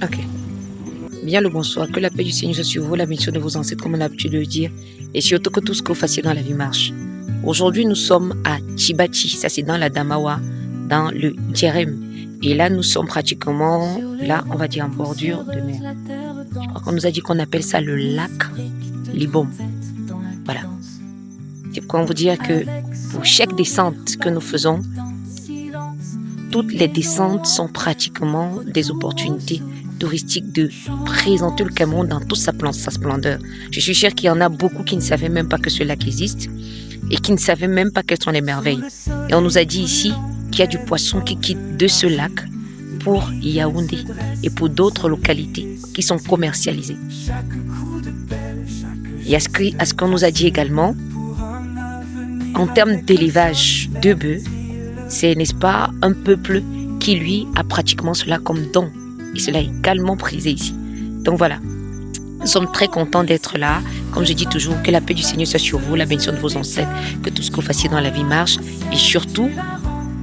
Ok. Bien le bonsoir, que la paix du Seigneur soit sur vous, la mission de vos ancêtres, comme on a l'habitude de le dire, et surtout que tout ce que vous fassiez dans la vie marche. Aujourd'hui, nous sommes à Chibati, ça c'est dans la Damawa, dans le Djerem. Et là, nous sommes pratiquement, là, on va dire en bordure de mer. Je crois qu'on nous a dit qu'on appelle ça le lac Libom. Voilà. C'est pour vous dire que pour chaque descente que nous faisons, toutes les descentes sont pratiquement des opportunités touristiques de présenter le Cameroun dans toute sa splendeur. Je suis sûre qu'il y en a beaucoup qui ne savaient même pas que ce lac existe et qui ne savaient même pas quelles sont les merveilles. Et on nous a dit ici qu'il y a du poisson qui quitte de ce lac pour Yaoundé et pour d'autres localités qui sont commercialisées. Et à ce qu'on nous a dit également, en termes d'élevage de bœufs, c'est, n'est-ce pas, un peuple qui, lui, a pratiquement cela comme don. Et cela est également prisé ici. Donc voilà, nous sommes très contents d'être là. Comme je dis toujours, que la paix du Seigneur soit sur vous, la bénédiction de vos ancêtres, que tout ce que vous fassiez dans la vie marche. Et surtout,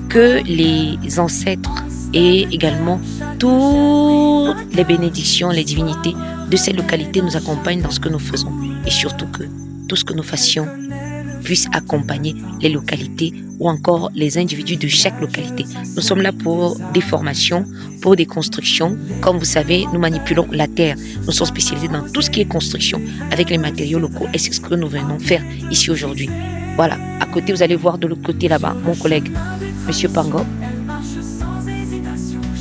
que les ancêtres et également toutes les bénédictions, les divinités de ces localités nous accompagnent dans ce que nous faisons. Et surtout que tout ce que nous fassions puisse accompagner les localités ou encore les individus de chaque localité. Nous sommes là pour des formations, pour des constructions. Comme vous savez, nous manipulons la terre. Nous sommes spécialisés dans tout ce qui est construction avec les matériaux locaux et c'est ce que nous venons faire ici aujourd'hui. Voilà, à côté, vous allez voir de l'autre côté là-bas, mon collègue, Monsieur Pango,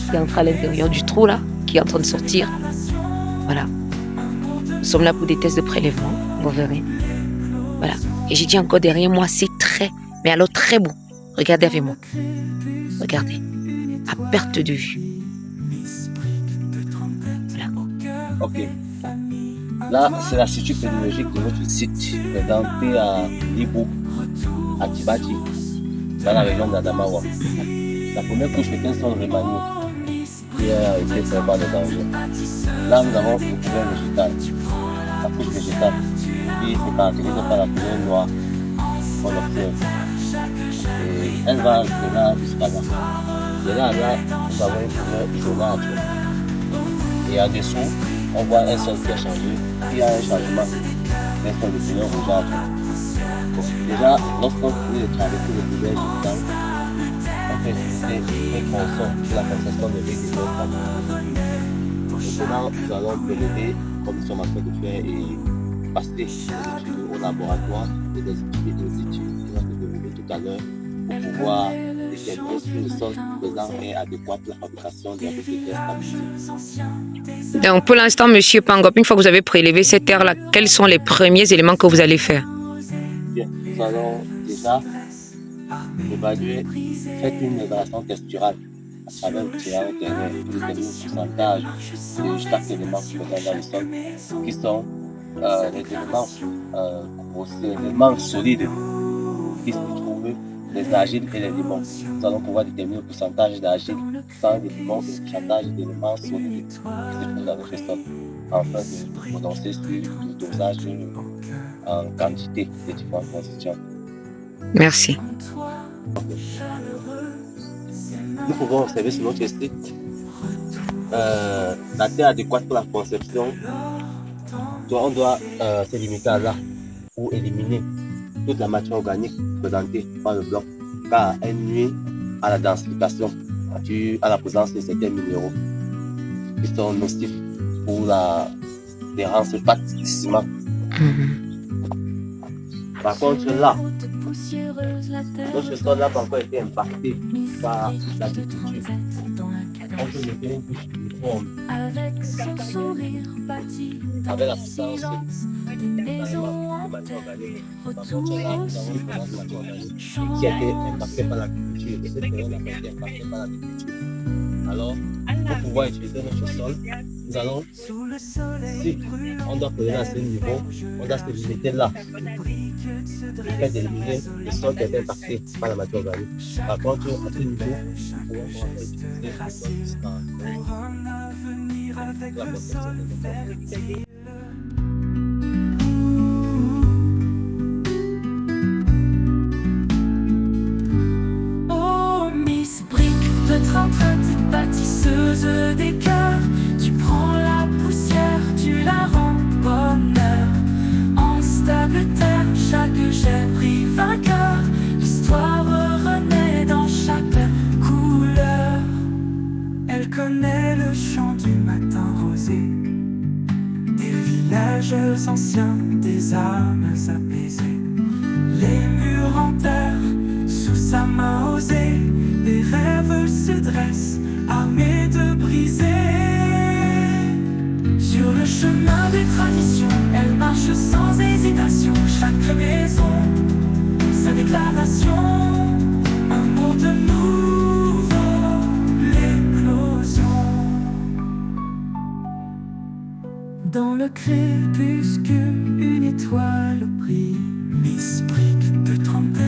qui est entré à l'intérieur du trou là, qui est en train de sortir. Voilà. Nous sommes là pour des tests de prélèvement, vous verrez. Voilà. Et j'ai dit encore derrière moi, c'est très, mais alors très beau. Regardez avec moi. Regardez. À perte de vue. Voilà. Ok. Là, c'est la structure pédologique de notre site, présenté à Libou, à Chibati, dans la région d'Adamawa. La première couche était un sol remanié, qui a été fait par des engins. Là, nous avons le couvert végétal, la couche végétale, qui se caractérise par la couleur noire qu'on observe. Et elle va de là jusqu'à là. De là à là, nous avons une couleur jaunâtre. Et en dessous, on voit un sol qui a changé, qui a un changement d'un sol de couleur rougeâtre. Déjà, lorsqu'on finit de traverser le couvert végétal, on fait utiliser un tronçon pour la concession de l'huile de l'eau. Maintenant, nous allons prélever, comme nous sommes en train de faire, et passer les études au laboratoire et des études qui vont se dérouler tout à l'heure pour pouvoir déterminer si le sol présent est adéquat pour la fabrication d'un tests. Donc pour l'instant, Monsieur Pangop, une fois que vous avez prélevé cette terre-là, quels sont les premiers éléments que vous allez faire? Bien, nous allons déjà évaluer, faire une évaluation texturale à travers le tirage terrain pour déterminer le pourcentage de chaque élément présent dans le sol, qui sont les éléments grossiers, les éléments solides qui se trouvent, les argiles et les limons. Nous allons pouvoir déterminer le pourcentage d'argile sans les limons et le pourcentage d'éléments solides qui se trouvent dans notre sol, afin de prononcer sur le dosage en quantité des différentes constituants. Merci. Nous pouvons observer sur notre site la terre adéquate pour la conception. On doit se limiter à là pour éliminer toute la matière organique présentée par le bloc, car elle nuit à la densification due à la présence de certains minéraux qui sont nocifs pour l'adhérence du ciment. Par contre, là, notre sol n'a pas encore été impacté par l'agriculture. On peut mettre une couche uniforme avec la puissance de matière organique. Par contre, là, nous avons une présence de matière organique qui a été impactée par l'agriculture. Et cette période n'a pas été impactée par l'agriculture. Alors, pour pouvoir utiliser notre sol, nous allons, si on doit prélever à ce niveau, on doit se limiter là. Fait d'éliminer le sol qui a été impacté par la matière organique. Par contre, à ce niveau, nous pouvons utiliser le sol jusqu'à la conception de notre. Oh Miss Brick, votre empreinte bâtisseuse des cœurs, tu prends visages anciens, des âmes apaisées. Les murs en terre, sous sa main osée, des rêves se dressent, armés de briser. Sur le chemin des traditions, elle marche sans hésitation. Chaque maison, sa déclaration, un monde nouveau, l'éclosion. Dans le crépuscule, une étoile brille. Miss Brick peut trembler.